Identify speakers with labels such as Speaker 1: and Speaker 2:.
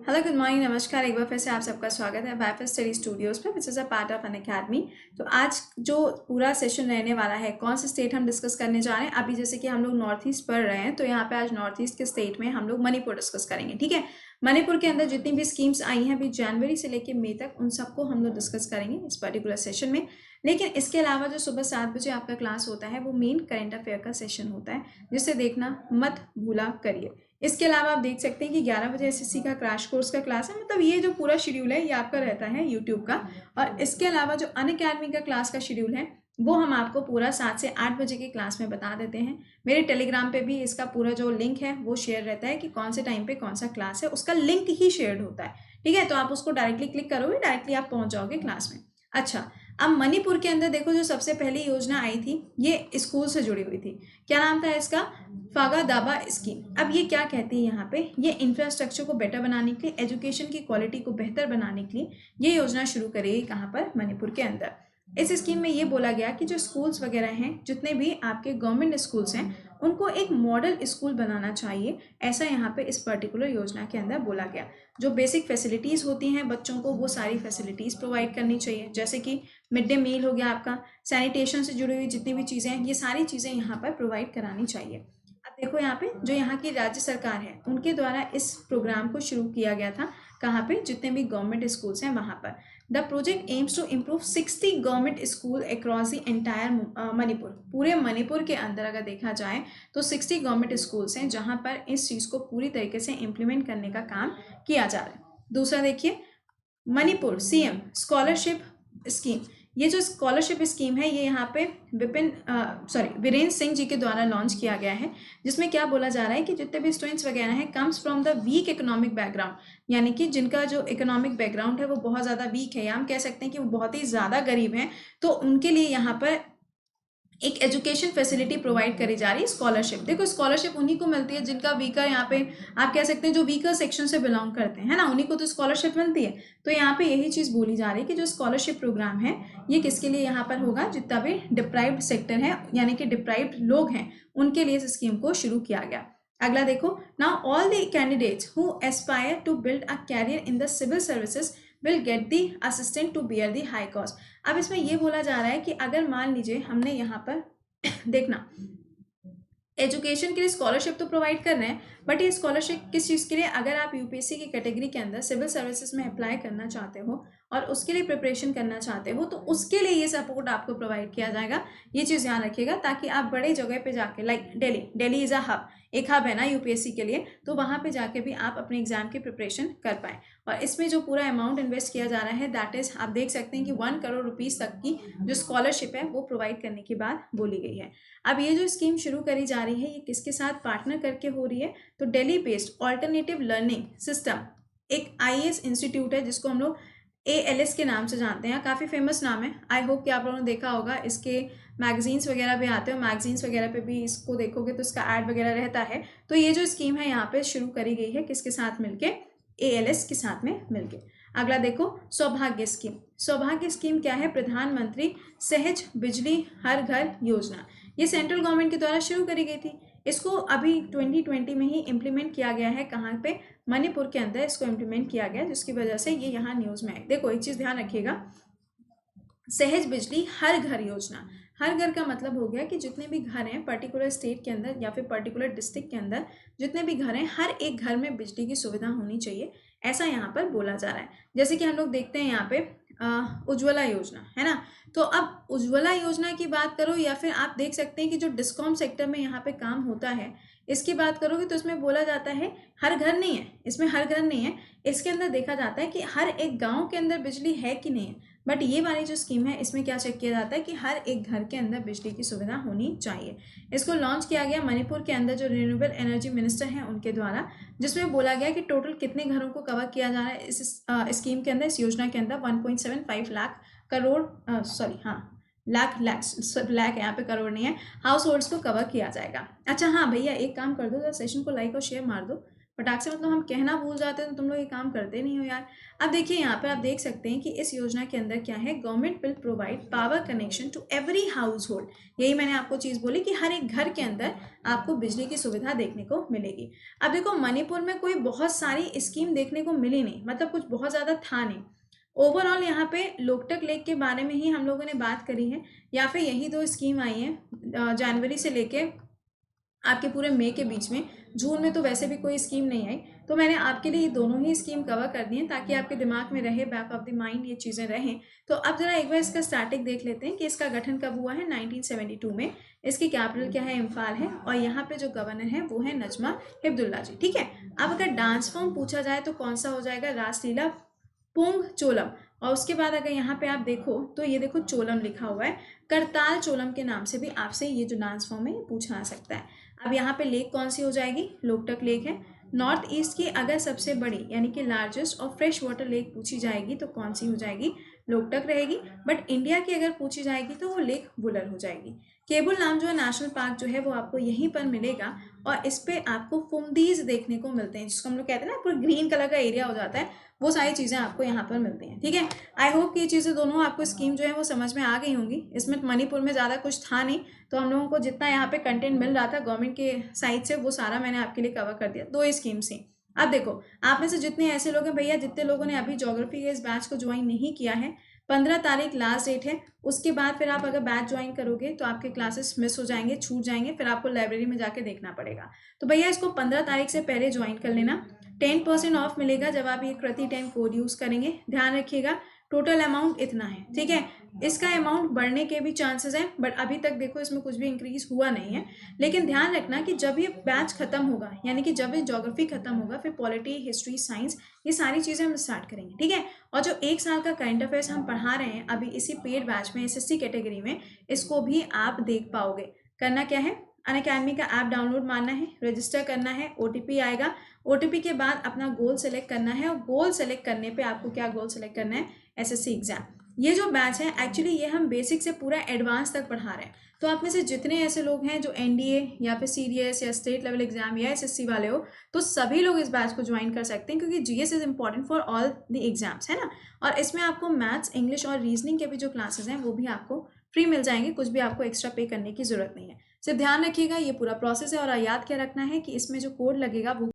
Speaker 1: Hello good morning नमस्कार। एक बार फिर से आप सबका स्वागत है वाईफाई स्टडी स्टूडियोज पे which is a part of Unacademy. तो आज जो पूरा सेशन रहने वाला है, कौन से स्टेट हम डिस्कस करने जा रहे हैं। अभी जैसे कि हम लोग नॉर्थ ईस्ट पढ़ रहे हैं, तो यहाँ पे आज नॉर्थ ईस्ट के स्टेट में हम लोग मणिपुर डिस्कस करेंगे। ठीक है, मणिपुर के अंदर जितनी भी स्कीम्स आई हैं अभी जनवरी से लेकर मई तक, उन सबको हम लोग डिस्कस करेंगे इस पर्टिकुलर सेशन में। लेकिन इसके अलावा जो सुबह 7 बजे आपका क्लास होता है वो मेन करेंट अफेयर का सेशन होता है, जिसे देखना मत भूला करिए। इसके अलावा आप देख सकते हैं कि 11 बजे एसएससी का क्रैश कोर्स का क्लास है। मतलब ये जो पूरा शेड्यूल है ये आपका रहता है यूट्यूब का। और इसके अलावा जो अनअकैडमी का क्लास का शेड्यूल है वो हम आपको पूरा 7 से 8 बजे के क्लास में बता देते हैं। मेरे टेलीग्राम पे भी इसका पूरा जो लिंक है वो शेयर रहता है कि कौन से टाइम पे कौन सा क्लास है, उसका लिंक ही शेयर होता है। ठीक है, तो आप उसको डायरेक्टली क्लिक करोगे, डायरेक्टली आप पहुंच जाओगे क्लास में। अच्छा, अब मणिपुर के अंदर देखो, जो सबसे पहली योजना आई थी ये स्कूल से जुड़ी हुई थी। क्या नाम था इसका? फागा दाबा स्कीम। अब ये क्या कहती है यहाँ पे, ये इंफ्रास्ट्रक्चर को बेटर बनाने के लिए, एजुकेशन की क्वालिटी को बेहतर बनाने के लिए ये योजना शुरू करेगी कहाँ पर? मणिपुर के अंदर। इस स्कीम में ये बोला गया कि जो स्कूल्स वगैरह हैं, जितने भी आपके गवर्नमेंट स्कूल्स हैं, उनको एक मॉडल स्कूल बनाना चाहिए। ऐसा यहाँ पे इस पर्टिकुलर योजना के अंदर बोला गया। जो बेसिक फैसिलिटीज़ होती हैं बच्चों को, वो सारी फैसिलिटीज़ प्रोवाइड करनी चाहिए, जैसे कि मिड डे मील हो गया आपका, सैनिटेशन से जुड़ी हुई जितनी भी चीज़ें हैं, ये सारी चीज़ें यहाँ पर प्रोवाइड करानी चाहिए। अब देखो यहाँ पे जो यहाँ की राज्य सरकार है उनके द्वारा इस प्रोग्राम को शुरू किया गया था। कहाँ पे? जितने भी गवर्नमेंट स्कूल्स हैं वहाँ पर। The project aims to improve 60 government school across the entire Manipur. पूरे मणिपुर के अंदर अगर देखा जाए तो 60 गवर्नमेंट स्कूल्स हैं जहाँ पर इस चीज़ को पूरी तरीके से इम्प्लीमेंट करने का काम किया जा रहा है। दूसरा देखिए, मणिपुर सीएम स्कॉलरशिप स्कीम। ये जो स्कॉलरशिप स्कीम है ये यहाँ पे वीरेंद्र सिंह जी के द्वारा लॉन्च किया गया है, जिसमें क्या बोला जा रहा है कि जितने भी स्टूडेंट्स वगैरह हैं comes from the weak economic background, यानी कि जिनका जो इकोनॉमिक बैकग्राउंड है वो बहुत ज़्यादा वीक है, या हम कह सकते हैं कि वो बहुत ही ज़्यादा गरीब हैं, तो उनके लिए यहाँ पर एक एजुकेशन फैसिलिटी प्रोवाइड करी जा रही है, स्कॉलरशिप। देखो, स्कॉलरशिप उन्हीं को मिलती है जिनका वीकर, यहाँ पे आप कह सकते हैं जो वीकर सेक्शन से बिलोंग करते हैं, है ना, उन्हीं को तो स्कॉलरशिप मिलती है। तो यहाँ पे यही चीज़ बोली जा रही है कि जो स्कॉलरशिप प्रोग्राम है ये किसके लिए यहाँ पर होगा? जितना भी डिप्राइव्ड सेक्टर है, यानी कि डिप्राइव्ड लोग हैं, उनके लिए इस स्कीम को शुरू किया गया। अगला देखो, now all the candidates who aspire to build a career in the civil services will get the assistant to bear the high cost. अब इसमें यह बोला जा रहा है कि अगर मान लीजिए हमने यहाँ पर देखना, एजुकेशन के लिए स्कॉलरशिप तो प्रोवाइड कर रहे हैं, बट ये स्कॉलरशिप किस चीज़ के लिए? अगर आप यूपीएससी की कैटेगरी के अंदर सिविल सर्विसेज में अप्लाई करना चाहते हो और उसके लिए प्रिपरेशन करना चाहते हो, तो उसके लिए ये सपोर्ट आपको प्रोवाइड किया जाएगा। ये चीज़ ध्यान रखिएगा, ताकि आप बड़े जगह पे जाके, like Delhi is a hub, एक हब है ना यूपीएससी के लिए, तो वहाँ पे जाके भी आप अपने एग्जाम की प्रिपरेशन कर पाएँ। और इसमें जो पूरा अमाउंट इन्वेस्ट किया जा रहा है, दैट इज़ आप देख सकते हैं कि 1 करोड़ रुपीज़ तक की जो स्कॉलरशिप है वो प्रोवाइड करने की बात बोली गई है। अब ये जो स्कीम शुरू करी जा रही है ये किसके साथ पार्टनर करके हो रही है? तो Delhi based alternative learning system एक आईएएस इंस्टीट्यूट है, जिसको हम लोग ALS के नाम से जानते हैं। काफ़ी फेमस नाम है, आई होप कि आप लोगों ने देखा होगा। इसके मैगजीन्स वगैरह भी आते हैं, मैगजीन्स वगैरह पे भी इसको देखोगे तो इसका ऐड वगैरह रहता है। तो ये जो स्कीम है यहाँ पे शुरू करी गई है किसके साथ मिलके? ALS के साथ में मिलके। अगला देखो, सौभाग्य स्कीम। सौभाग्य स्कीम क्या है? प्रधानमंत्री सहज बिजली हर घर योजना। ये सेंट्रल गवर्नमेंट के द्वारा शुरू करी गई थी। इसको अभी 2020 में ही इम्प्लीमेंट किया गया है। कहाँ पे? मणिपुर के अंदर इसको इम्प्लीमेंट किया गया, जिसकी वजह से ये यहाँ न्यूज़ में है। देखो, एक चीज़ ध्यान रखिएगा, सहज बिजली हर घर योजना। हर घर का मतलब हो गया कि जितने भी घर हैं पर्टिकुलर स्टेट के अंदर या फिर पर्टिकुलर डिस्ट्रिक्ट के अंदर, जितने भी घर हैं, हर एक घर में बिजली की सुविधा होनी चाहिए, ऐसा यहाँ पर बोला जा रहा है। जैसे कि हम लोग देखते हैं यहाँ पे उज्ज्वला योजना, है ना। तो अब उज्ज्वला योजना की बात करो, या फिर आप देख सकते हैं कि जो डिस्कॉम सेक्टर में यहाँ पे काम होता है, इसकी बात करोगे तो इसमें बोला जाता है हर घर नहीं है, इसमें हर घर नहीं है। इसके अंदर देखा जाता है कि हर एक गांव के अंदर बिजली है कि नहीं है। बट ये वाली जो स्कीम है इसमें क्या चेक किया जाता है कि हर एक घर के अंदर बिजली की सुविधा होनी चाहिए। इसको लॉन्च किया गया मणिपुर के अंदर जो रिन्यूएबल एनर्जी मिनिस्टर हैं उनके द्वारा, जिसमें बोला गया कि टोटल कितने घरों को कवर किया जा रहा है इस स्कीम के अंदर, इस योजना के अंदर 1.75 लाख करोड़ लाख यहाँ पे करोड़ नहीं है, हाउस होल्ड्स को कवर किया जाएगा। अच्छा हाँ भैया, एक काम कर दो, सेशन को लाइक और शेयर मार दो, फटाक से मतलब हम कहना भूल जाते हैं, तो तुम लोग ये काम करते नहीं हो यार। अब देखिए यहाँ पर आप देख सकते हैं कि इस योजना के अंदर क्या है, government will provide power connection to every household. यही मैंने आपको चीज़ बोली कि हर एक घर के अंदर आपको बिजली की सुविधा देखने को मिलेगी। अब देखो मणिपुर में कोई बहुत सारी स्कीम देखने को मिली नहीं, मतलब कुछ बहुत ज़्यादा था नहीं। ओवरऑल यहाँ पे लोकटक लेक के बारे में ही हम लोगों ने बात करी है, या फिर यही दो स्कीम आई हैं जनवरी से लेके आपके पूरे मई के बीच में। जून में तो वैसे भी कोई स्कीम नहीं आई, तो मैंने आपके लिए ये दोनों ही स्कीम कवर कर दी हैं ताकि आपके दिमाग में रहे, बैक ऑफ द माइंड ये चीज़ें रहें। तो अब जरा एक बार इसका स्टार्टिंग देख लेते हैं कि इसका गठन कब हुआ है। 1972 में। इसकी कैपिटल क्या है, इम्फाल है, और यहाँ पे जो गवर्नर है वो है नजमा हिब्दुल्ला जी। ठीक है। अब अगर डांस फॉर्म पूछा जाए तो कौन सा हो जाएगा, रासलीला पुंग चोलम। और उसके बाद अगर यहाँ पे आप देखो तो ये देखो चोलम लिखा हुआ है, करताल चोलम के नाम से भी आपसे ये जो डांस फॉर्म है ये पूछा आ सकता है। अब यहाँ पे लेक कौन सी हो जाएगी, लोकटक लेक है। नॉर्थ ईस्ट की अगर सबसे बड़ी यानी कि लार्जेस्ट और फ्रेश वाटर लेक पूछी जाएगी तो कौन सी हो जाएगी, लोकटक रहेगी। बट इंडिया की अगर पूछी जाएगी तो वो लेक बुलर हो जाएगी। केबुल नाम जो है नेशनल पार्क जो है वो आपको यहीं पर मिलेगा, और इस पे आपको फुमदीज देखने को मिलते हैं, जिसको हम लोग कहते हैं ना पूरा ग्रीन कलर का एरिया हो जाता है, वो सारी चीज़ें आपको यहाँ पर मिलती हैं। ठीक है। आई होप कि ये चीज़ें दोनों आपको स्कीम जो है वो समझ में आ गई होंगी। इसमें मणिपुर में ज़्यादा कुछ था नहीं, तो हम लोगों को जितना यहाँ पे कंटेंट मिल रहा था गवर्नमेंट के साइड से वो सारा मैंने आपके लिए कवर कर दिया, दो स्कीम्स ही। अब देखो आप में से जितने ऐसे लोग हैं भैया, जितने लोगों ने अभी ज्योग्राफी के इस बैच को ज्वाइन नहीं किया है, 15 तारीख लास्ट डेट है। उसके बाद फिर आप अगर बैच ज्वाइन करोगे तो आपके क्लासेस मिस हो जाएंगे, छूट जाएंगे, फिर आपको लाइब्रेरी में जाके देखना पड़ेगा। तो भैया इसको 15 तारीख से पहले ज्वाइन कर लेना। 10% ऑफ मिलेगा जब आप ये कृति 10 कोड यूज़ करेंगे। ध्यान रखिएगा टोटल अमाउंट इतना है। ठीक है। इसका अमाउंट बढ़ने के भी चांसेस हैं, बट अभी तक देखो इसमें कुछ भी इंक्रीज हुआ नहीं है। लेकिन ध्यान रखना कि जब ये बैच खत्म होगा, यानी कि जब ये ज्योग्राफी खत्म होगा, फिर पॉलिटी, हिस्ट्री, साइंस, ये सारी चीज़ें हम स्टार्ट करेंगे। ठीक है। और जो 1 साल का करंट अफेयर्स हम पढ़ा रहे हैं अभी इसी पेड बैच में एसएससी कैटेगरी में, इसको भी आप देख पाओगे। करना क्या है, अनअकैडमी का ऐप डाउनलोड मारना है, रजिस्टर करना है, ओटीपी आएगा। ओटीपी के बाद अपना गोल सेलेक्ट करना है, और गोल सेलेक्ट करने पे आपको क्या गोल सेलेक्ट करना है, एसएससी एग्जाम। ये जो बैच है एक्चुअली ये हम बेसिक से पूरा एडवांस तक पढ़ा रहे हैं। तो आप में से जितने ऐसे लोग हैं जो एनडीए या फिर सीडीएस या स्टेट लेवल एग्जाम या एसएससी वाले हो, तो सभी लोग इस बैच को ज्वाइन कर सकते हैं, क्योंकि GS is important for all the exams, है ना। और इसमें आपको मैथ्स, इंग्लिश और रीजनिंग के भी जो क्लासेस हैं वो भी आपको फ्री मिल जाएंगे, कुछ भी आपको एक्स्ट्रा पे करने की जरूरत नहीं है। सिर्फ ध्यान रखिएगा ये पूरा प्रोसेस है, और याद क्या रखना है कि इसमें जो कोड लगेगा वो